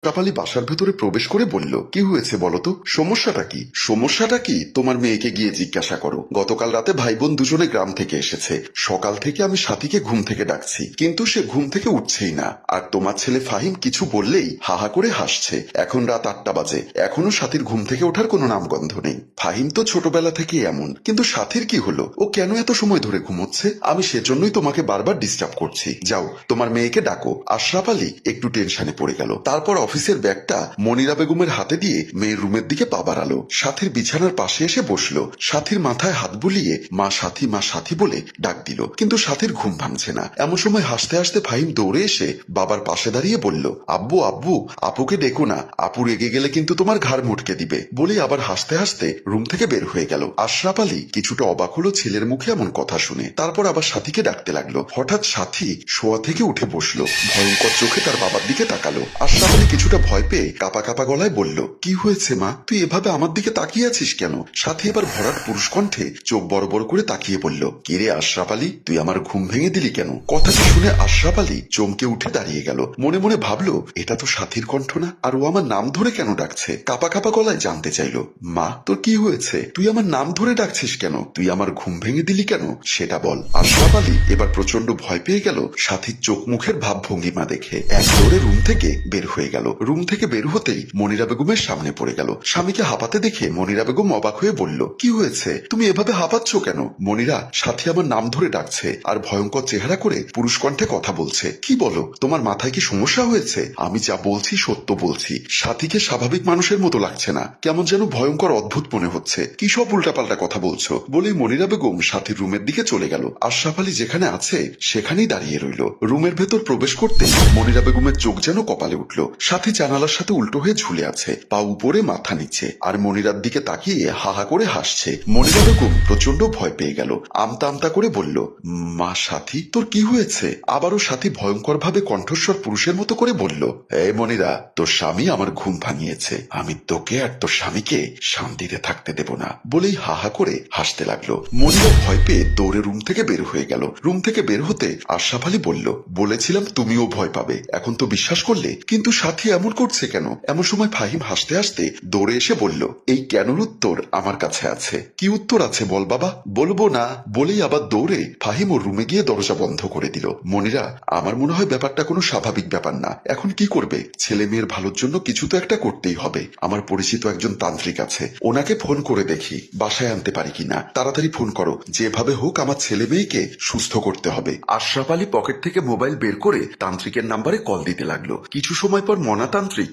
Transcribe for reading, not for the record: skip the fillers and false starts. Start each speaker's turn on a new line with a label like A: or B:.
A: কাপালি বাসার ভেতরে প্রবেশ করে বলল, কি হয়েছে বলো তো, সমস্যাটা কি? সমস্যাটা কি তোমার মেয়েকে গিয়ে জিজ্ঞাসা করো। গতকাল রাতে ভাই বোন দুজনে গ্রাম থেকে এসেছে। সকাল থেকে আমি সাথীকে ঘুম থেকে ডাকছি, কিন্তু সে ঘুম থেকে উঠছেই না। আর তোমার ছেলে ফাহিম কিছু বললেই হাহা করে হাসছে। এখন রাত 8টা বাজে, এখনো সাথীর ঘুম থেকে ওঠার কোনো নামগন্ধ নেই। ফাহিম তো ছোটবেলা থেকে এমন, কিন্তু সাথীর কি হলো? ও কেন এত সময় ধরে ঘুমোচ্ছে? আমি সেজন্যই তোমাকে বারবার ডিস্টার্ব করছি। যাও তোমার মেয়েকে ডাকো। আশরাফ আলী একটু টেনশনে পড়ে গেল। তারপর অফিসের ব্যাগটা মনিরা বেগমের হাতে দিয়ে মেয়ের রুমের দিকে পা বাড়ালো। সাথীর বিছানার পাশে এসে বসলো। সাথীর মাথায় হাত বুলিয়ে মা সাথী বলে ডাক দিল, কিন্তু সাথীর ঘুম ভাঙছে না। এমন সময় হাসতে হাসতে ফাহিম দৌড়ে এসে বাবার পাশে দাঁড়িয়ে বলল, আব্বু আব্বু, আপুকে ডেকো না, আপু রেগে গেলে কিন্তু তোমার ঘাড় মুটকে দিবে। বলে আবার হাসতে হাসতে রুম থেকে বের হয়ে গেল। আশরাফ আলী কিছুটা অবাক হলো ছেলের মুখে এমন কথা শুনে। তারপর আবার সাথীকে ডাকতে লাগলো। হঠাৎ সাথী শোয়া থেকে উঠে বসলো, ভয়ঙ্কর চোখে তার বাবার দিকে তাকালো। আশরাফ আলী কিছুটা ভয় পেয়ে কাপা কাপা গলায় বলল, কি হয়েছে মা, তুই এভাবে আমার দিকে তাকিয়ে আছিস কেন? সাথী এবার ভরাট পুরুষ কণ্ঠে চোখ বড় বড় করে তাকিয়ে বলল, কিরে আশরাফ আলী, তুই আমার ঘুম ভেঙে দিলি কেন? কথাটি শুনে আশরাফ আলী চমকে উঠে দাঁড়িয়ে গেল। মনে মনে ভাবলো, এটা তো সাথীর কণ্ঠ না, আর ও আমার নাম ধরে কেন ডাকছে? কাপা কাপা গলায় জানতে চাইলো, মা তোর কি হয়েছে? তুই আমার নাম ধরে ডাকছিস কেন? তুই আমার ঘুম ভেঙে দিলি কেন সেটা বল। আশরাফ আলী এবার প্রচন্ড ভয় পেয়ে গেল সাথীর চোখ মুখের ভাব ভঙ্গিমা দেখে। এক দৌড়ে রুম থেকে বের হয়ে গেল। রুম থেকে বের হতেই মনিরা বেগমের সামনে পড়ে গেল। স্বামীকে হাঁপাতে দেখে মনিরা বেগম অবাক হয়ে বলল, কি হয়েছে, তুমি এভাবে হাঁপাচ্ছ কেন? মনিরা, সাথী আমার নাম ধরে ডাকছে আর ভয়ঙ্কর চেহারা করে পুরুষ কণ্ঠে কথা বলছে। কি বলো, তোমার মাথায় কি সমস্যা হয়েছে? আমি যা বলছি সত্য বলছি। সাথীকে স্বাভাবিক মানুষের মতো লাগছে না, কেমন যেন ভয়ঙ্কর অদ্ভুত মনে হচ্ছে। কি সব উল্টাপাল্টা কথা বলছো? বলেই মনিরা বেগম সাথীর রুমের দিকে চলে গেল। আশরাফ আলী যেখানে আছে সেখানেই দাঁড়িয়ে রইল। রুমের ভেতর প্রবেশ করতে মনিরা বেগমের চোখ যেন কপালে উঠল। সাথী জানালার সাথে উল্টো হয়ে ঝুলে আছে, পা উপরে মাথা নিচে, আর মনিরার দিকে তাকিয়ে হাহা করে হাসছে। মনিরা বেগম প্রচন্ড ভয় পেয়ে গেল। আমতা আমতা করে বলল, মা সাথী, তোর কি হয়েছে? আবারও সাথী ভয়ঙ্কর ভাবে কণ্ঠস্বর পুরুষের মতো করে বলল, এই মনিরা, তোর স্বামী আমার ঘুম ভাঙিয়েছে। আমি তোকে আর তোর স্বামীকে শান্তিতে থাকতে দেব না। বলেই হাহা করে হাসতে লাগলো। মনিরা ভয় পেয়ে দৌড়ে রুম থেকে বের হয়ে গেল। রুম থেকে বের হতে আশরাফ আলী বলল, বলেছিলাম তুমিও ভয় পাবে, এখন তো বিশ্বাস করলে, কিন্তু সাথী এমন করছে কেন? এমন সময় ফাহিম হাসতে হাসতে দৌড়ে এসে বলল, এই কেনর উত্তর আমার কাছে আছে। কি উত্তর আছে বল বাবা। বলবো না। বলেই আবার দৌড়ে ফাহিম ওর রুমে গিয়ে দরজা বন্ধ করে দিল। মনিরা, আমার মনে হয় ব্যাপারটা কোনো স্বাভাবিক ব্যাপার না। এখন কি করবে? ছেলে মেয়ের ভালোর জন্য কিছু তো একটা করতেই হবে। আমার পরিচিত একজন তান্ত্রিক আছে, ওনাকে ফোন করে দেখি বাসায় আনতে পারি কিনা। তাড়াতাড়ি ফোন করো, যেভাবে হোক আমার ছেলে মেয়েকে সুস্থ করতে হবে। আশরাফ আলী পকেট থেকে মোবাইল বের করে তান্ত্রিকের নাম্বারে কল দিতে লাগলো। কিছু সময় পর মনা তান্ত্রিক